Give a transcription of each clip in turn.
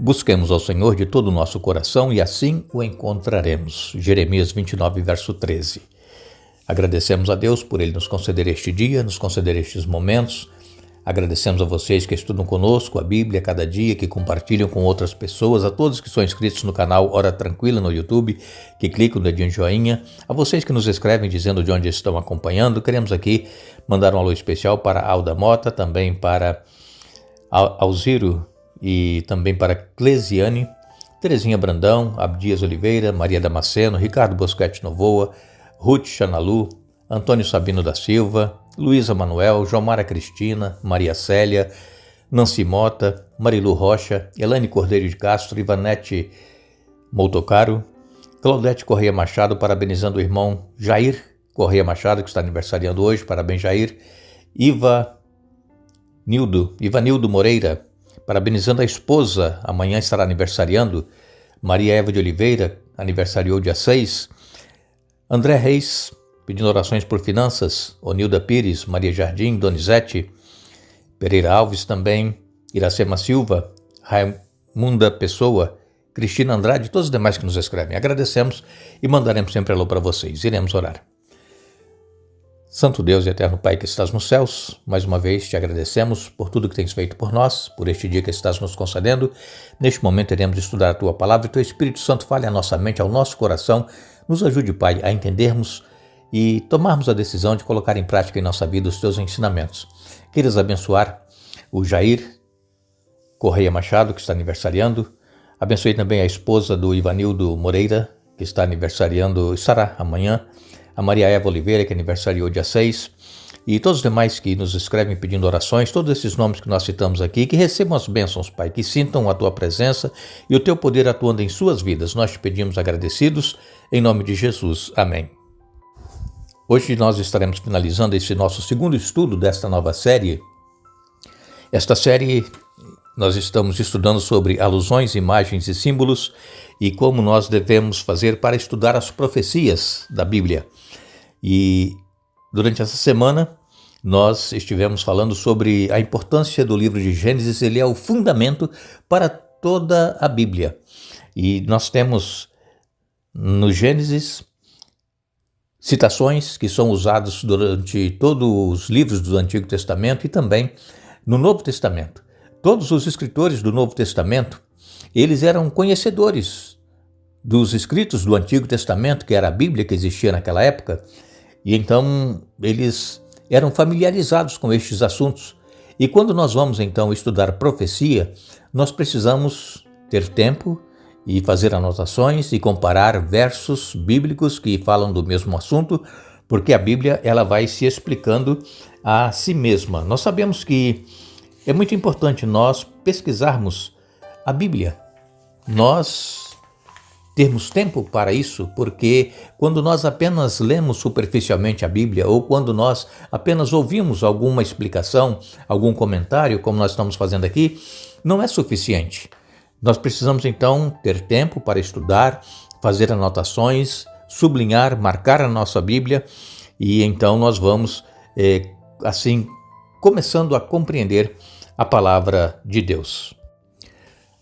Busquemos ao Senhor de todo o nosso coração e assim o encontraremos. Jeremias 29, verso 13. Agradecemos a Deus por Ele nos conceder este dia, nos conceder estes momentos. Agradecemos a vocês que estudam conosco a Bíblia cada dia, que compartilham com outras pessoas, a todos que são inscritos no canal Hora Tranquila no YouTube, que clicam no dedinho de joinha, a vocês que nos escrevem dizendo de onde estão acompanhando. Queremos aqui mandar um alô especial para Alda Mota, também para Alziro e também para Clesiane, Terezinha Brandão, Abdias Oliveira, Maria Damasceno, Ricardo Bosquete Novoa, Ruth Chanalu, Antônio Sabino da Silva, Luísa Manuel, Jomara Cristina, Maria Célia, Nancy Mota, Marilu Rocha, Elane Cordeiro de Castro, Ivanete Moutocaro, Claudete Correia Machado, parabenizando o irmão Jair Correia Machado, que está aniversariando hoje, parabéns Jair, Ivanildo Moreira, parabenizando a esposa, amanhã estará aniversariando, Maria Eva de Oliveira, aniversariou dia 6, André Reis, pedindo orações por finanças, Onilda Pires, Maria Jardim, Donizete, Pereira Alves também, Iracema Silva, Raimunda Pessoa, Cristina Andrade e todos os demais que nos escrevem. Agradecemos e mandaremos sempre alô para vocês. Iremos orar. Santo Deus e eterno Pai que estás nos céus, mais uma vez te agradecemos por tudo que tens feito por nós, por este dia que estás nos concedendo. Neste momento iremos estudar a Tua Palavra e Teu Espírito Santo fale à nossa mente, ao nosso coração. Nos ajude, Pai, a entendermos e tomarmos a decisão de colocar em prática em nossa vida os Teus ensinamentos. Queiras abençoar o Jair Correia Machado, que está aniversariando. Abençoe também a esposa do Ivanildo Moreira, que está aniversariando, estará amanhã. A Maria Eva Oliveira, que aniversariou dia 6, e todos os demais que nos escrevem pedindo orações, todos esses nomes que nós citamos aqui, que recebam as bênçãos, Pai, que sintam a Tua presença e o Teu poder atuando em suas vidas. Nós te pedimos agradecidos, em nome de Jesus. Amém. Hoje nós estaremos finalizando esse nosso segundo estudo desta nova série. Esta série nós estamos estudando sobre alusões, imagens e símbolos e como nós devemos fazer para estudar as profecias da Bíblia. E durante essa semana nós estivemos falando sobre a importância do livro de Gênesis. Ele é o fundamento para toda a Bíblia. E nós temos no Gênesis citações que são usadas durante todos os livros do Antigo Testamento e também no Novo Testamento. Todos os escritores do Novo Testamento, eles eram conhecedores dos escritos do Antigo Testamento, que era a Bíblia que existia naquela época, e então eles eram familiarizados com estes assuntos. E quando nós vamos então estudar profecia, nós precisamos ter tempo e fazer anotações e comparar versos bíblicos que falam do mesmo assunto, porque a Bíblia ela vai se explicando a si mesma. Nós sabemos que é muito importante nós pesquisarmos a Bíblia, nós termos tempo para isso, porque quando nós apenas lemos superficialmente a Bíblia ou quando nós apenas ouvimos alguma explicação, algum comentário, como nós estamos fazendo aqui, não é suficiente. Nós precisamos então ter tempo para estudar, fazer anotações, sublinhar, marcar a nossa Bíblia e então nós vamos assim começando a compreender a palavra de Deus.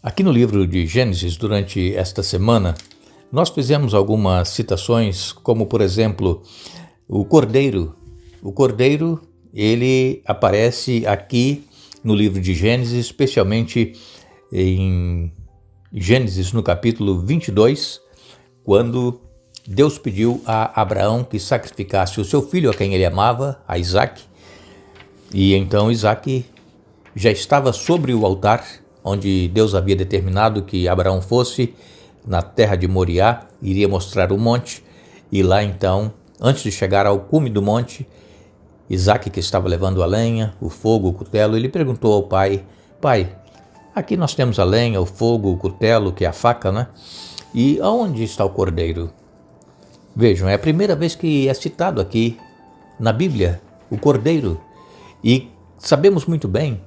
Aqui no livro de Gênesis, durante esta semana, nós fizemos algumas citações, como por exemplo, o Cordeiro. O Cordeiro, ele aparece aqui no livro de Gênesis, especialmente em Gênesis, no capítulo 22, quando Deus pediu a Abraão que sacrificasse o seu filho, a quem ele amava, a Isaque, e então Isaque já estava sobre o altar, onde Deus havia determinado que Abraão fosse, na terra de Moriá, iria mostrar o monte, e lá então, antes de chegar ao cume do monte, Isaque, que estava levando a lenha, o fogo, o cutelo, ele perguntou ao pai: Pai, aqui nós temos a lenha, o fogo, o cutelo, que é a faca, né? E aonde está o cordeiro? Vejam, é a primeira vez que é citado aqui na Bíblia, o cordeiro. E sabemos muito bem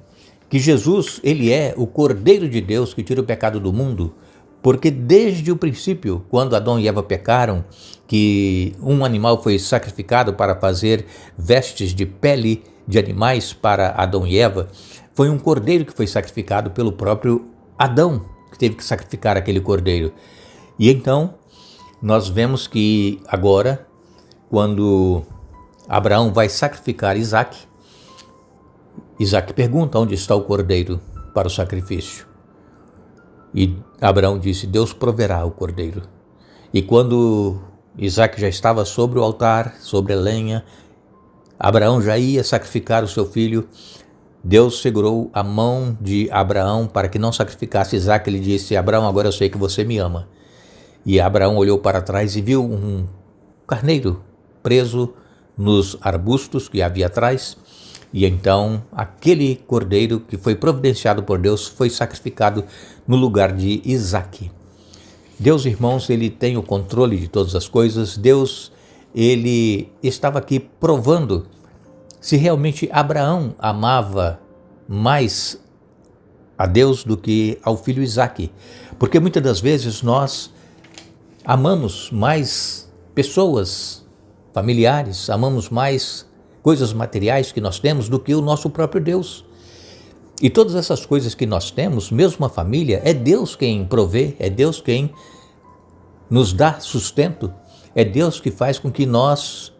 que Jesus, ele é o Cordeiro de Deus que tira o pecado do mundo, porque desde o princípio, quando Adão e Eva pecaram, que um animal foi sacrificado para fazer vestes de pele de animais para Adão e Eva, foi um cordeiro que foi sacrificado pelo próprio Adão, que teve que sacrificar aquele cordeiro. E então nós vemos que agora, quando Abraão vai sacrificar Isaque, Isaque pergunta onde está o cordeiro para o sacrifício. E Abraão disse, Deus proverá o cordeiro. E quando Isaque já estava sobre o altar, sobre a lenha, Abraão já ia sacrificar o seu filho, Deus segurou a mão de Abraão para que não sacrificasse Isaque. Ele disse, Abraão, agora eu sei que você me ama. E Abraão olhou para trás e viu um carneiro preso nos arbustos que havia atrás. E então aquele cordeiro que foi providenciado por Deus foi sacrificado no lugar de Isaque. Deus, irmãos, ele tem o controle de todas as coisas. Deus, ele estava aqui provando se realmente Abraão amava mais a Deus do que ao filho Isaque. Porque muitas das vezes nós amamos mais pessoas, familiares, amamos mais coisas materiais que nós temos do que o nosso próprio Deus. E todas essas coisas que nós temos, mesmo a família, é Deus quem provê, é Deus quem nos dá sustento, é Deus que faz com que nós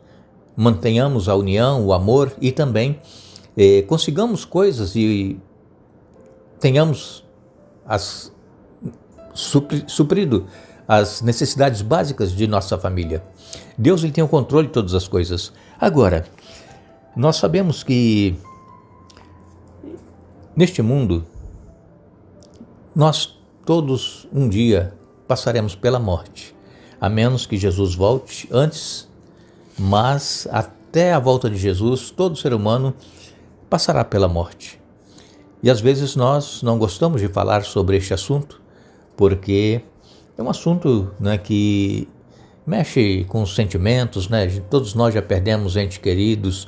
mantenhamos a união, o amor e também consigamos coisas e tenhamos suprido as necessidades básicas de nossa família. Deus, ele tem o controle de todas as coisas. Agora, nós sabemos que neste mundo, nós todos um dia passaremos pela morte, a menos que Jesus volte antes, mas até a volta de Jesus, todo ser humano passará pela morte. E às vezes nós não gostamos de falar sobre este assunto, porque é um assunto, né, que mexe com os sentimentos, né? Todos nós já perdemos entes queridos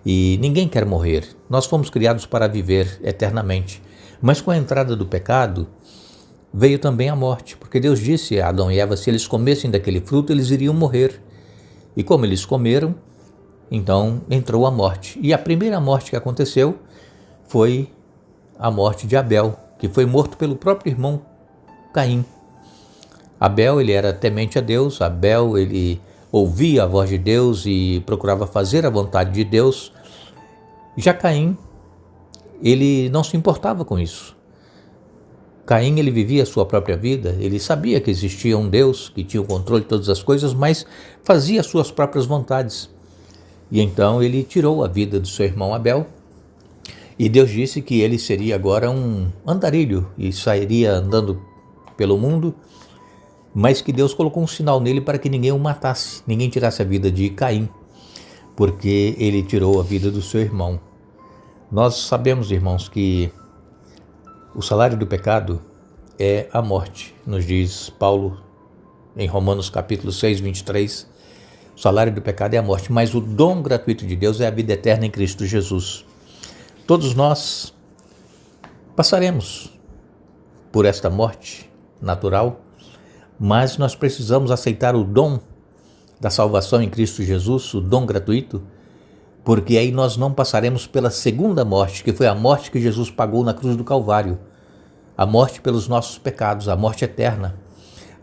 e ninguém quer morrer. Nós fomos criados para viver eternamente. Mas com a entrada do pecado, veio também a morte, porque Deus disse a Adão e Eva, se eles comessem daquele fruto, eles iriam morrer. E como eles comeram, então entrou a morte. E a primeira morte que aconteceu foi a morte de Abel, que foi morto pelo próprio irmão Caim. Abel, ele era temente a Deus, Abel, ele ouvia a voz de Deus e procurava fazer a vontade de Deus. Já Caim, ele não se importava com isso. Caim, ele vivia a sua própria vida, ele sabia que existia um Deus que tinha o controle de todas as coisas, mas fazia as suas próprias vontades. E então ele tirou a vida do seu irmão Abel, e Deus disse que ele seria agora um andarilho e sairia andando pelo mundo, mas que Deus colocou um sinal nele para que ninguém o matasse, ninguém tirasse a vida de Caim, porque ele tirou a vida do seu irmão. Nós sabemos, irmãos, que o salário do pecado é a morte, nos diz Paulo em Romanos capítulo 6, 23. O salário do pecado é a morte, mas o dom gratuito de Deus é a vida eterna em Cristo Jesus. Todos nós passaremos por esta morte natural, mas nós precisamos aceitar o dom da salvação em Cristo Jesus, o dom gratuito, porque aí nós não passaremos pela segunda morte, que foi a morte que Jesus pagou na cruz do Calvário, a morte pelos nossos pecados, a morte eterna.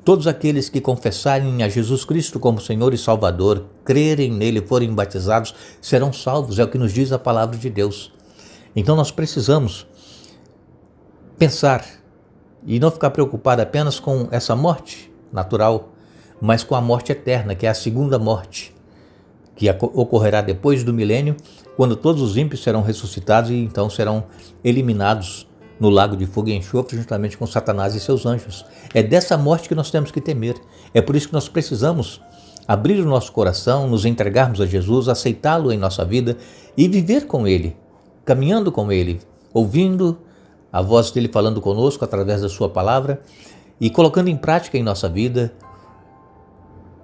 Todos aqueles que confessarem a Jesus Cristo como Senhor e Salvador, crerem nele, forem batizados, serão salvos, é o que nos diz a palavra de Deus. Então nós precisamos pensar e não ficar preocupado apenas com essa morte natural, mas com a morte eterna, que é a segunda morte, que ocorrerá depois do milênio, quando todos os ímpios serão ressuscitados e então serão eliminados no lago de fogo e enxofre juntamente com Satanás e seus anjos. É dessa morte que nós temos que temer. É por isso que nós precisamos abrir o nosso coração, nos entregarmos a Jesus, aceitá-lo em nossa vida e viver com ele, caminhando com ele, ouvindo a voz dele falando conosco através da sua palavra e colocando em prática em nossa vida,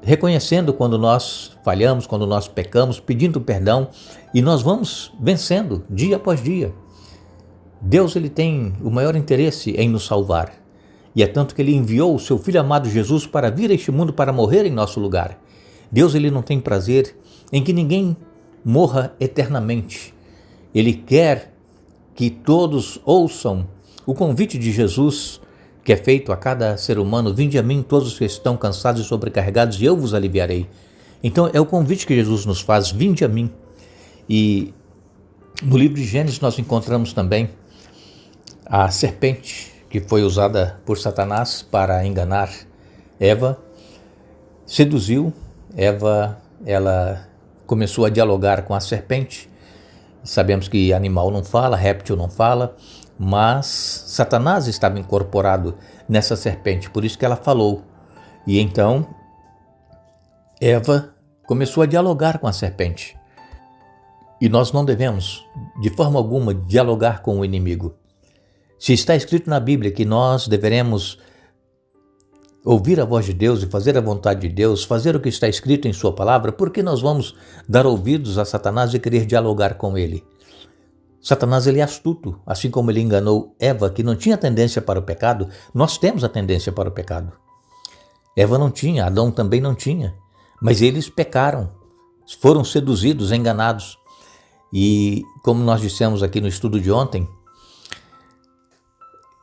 reconhecendo quando nós falhamos, quando nós pecamos, pedindo perdão, e nós vamos vencendo dia após dia. Deus, ele tem o maior interesse em nos salvar, e é tanto que ele enviou o seu Filho amado Jesus para vir a este mundo para morrer em nosso lugar. Deus, ele não tem prazer em que ninguém morra eternamente. Ele quer que todos ouçam o convite de Jesus que é feito a cada ser humano: vinde a mim todos os que estão cansados e sobrecarregados e eu vos aliviarei. Então é o convite que Jesus nos faz: vinde a mim. E no livro de Gênesis nós encontramos também a serpente que foi usada por Satanás para enganar Eva, seduziu Eva, ela começou a dialogar com a serpente. Sabemos que animal não fala, réptil não fala, mas Satanás estava incorporado nessa serpente, por isso que ela falou. E então Eva começou a dialogar com a serpente. E nós não devemos, de forma alguma, dialogar com o inimigo. Se está escrito na Bíblia que nós deveremos ouvir a voz de Deus e fazer a vontade de Deus, fazer o que está escrito em sua palavra, por que nós vamos dar ouvidos a Satanás e querer dialogar com ele? Satanás, ele é astuto, assim como ele enganou Eva, que não tinha tendência para o pecado. Nós temos a tendência para o pecado. Eva não tinha, Adão também não tinha, mas eles pecaram, foram seduzidos, enganados. E como nós dissemos aqui no estudo de ontem,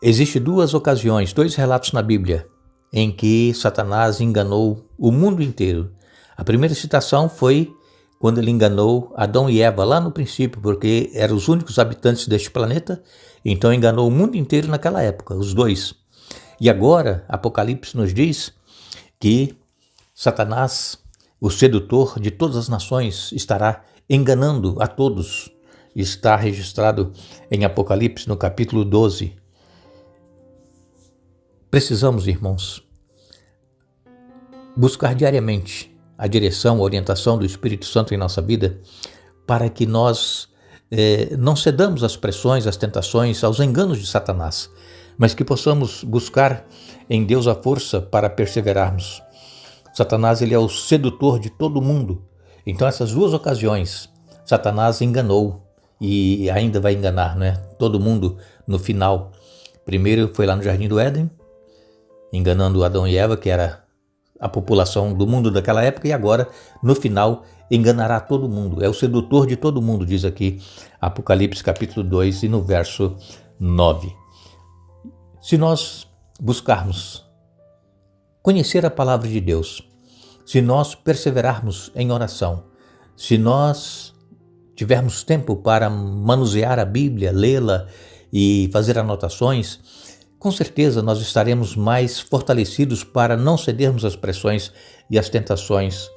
existem duas ocasiões, dois relatos na Bíblia em que Satanás enganou o mundo inteiro. A primeira citação foi quando ele enganou Adão e Eva lá no princípio, porque eram os únicos habitantes deste planeta, então enganou o mundo inteiro naquela época, os dois. E agora, Apocalipse nos diz que Satanás, o sedutor de todas as nações, estará enganando a todos. Está registrado em Apocalipse, no capítulo 12. Precisamos, irmãos, buscar diariamente a direção, a orientação do Espírito Santo em nossa vida, para que nós não cedamos às pressões, às tentações, aos enganos de Satanás, mas que possamos buscar em Deus a força para perseverarmos. Satanás, ele é o sedutor de todo mundo. Então, essas duas ocasiões, Satanás enganou e ainda vai enganar, né? Todo mundo no final. Primeiro foi lá no Jardim do Éden, enganando Adão e Eva, que era a população do mundo daquela época, e agora, no final, enganará todo mundo. É o sedutor de todo mundo, diz aqui Apocalipse capítulo 2 e no verso 9. Se nós buscarmos conhecer a palavra de Deus, se nós perseverarmos em oração, se nós tivermos tempo para manusear a Bíblia, lê-la e fazer anotações, com certeza nós estaremos mais fortalecidos para não cedermos às pressões e às tentações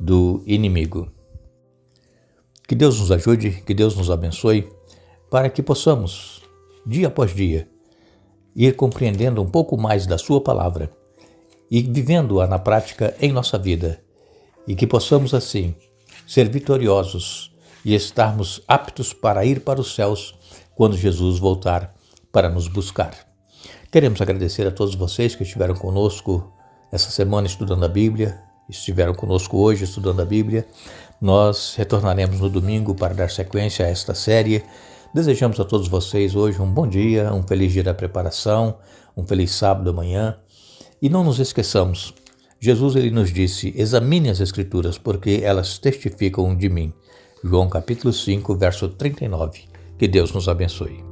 do inimigo. Que Deus nos ajude, que Deus nos abençoe, para que possamos, dia após dia, ir compreendendo um pouco mais da sua palavra e vivendo-a na prática em nossa vida, e que possamos assim ser vitoriosos e estarmos aptos para ir para os céus quando Jesus voltar para nos buscar. Queremos agradecer a todos vocês que estiveram conosco essa semana estudando a Bíblia, estiveram conosco hoje estudando a Bíblia. Nós retornaremos no domingo para dar sequência a esta série. Desejamos a todos vocês hoje um bom dia, um feliz dia da preparação, um feliz sábado amanhã. E não nos esqueçamos, Jesus ele nos disse: examine as Escrituras, porque elas testificam de mim. João capítulo 5, verso 39. Que Deus nos abençoe.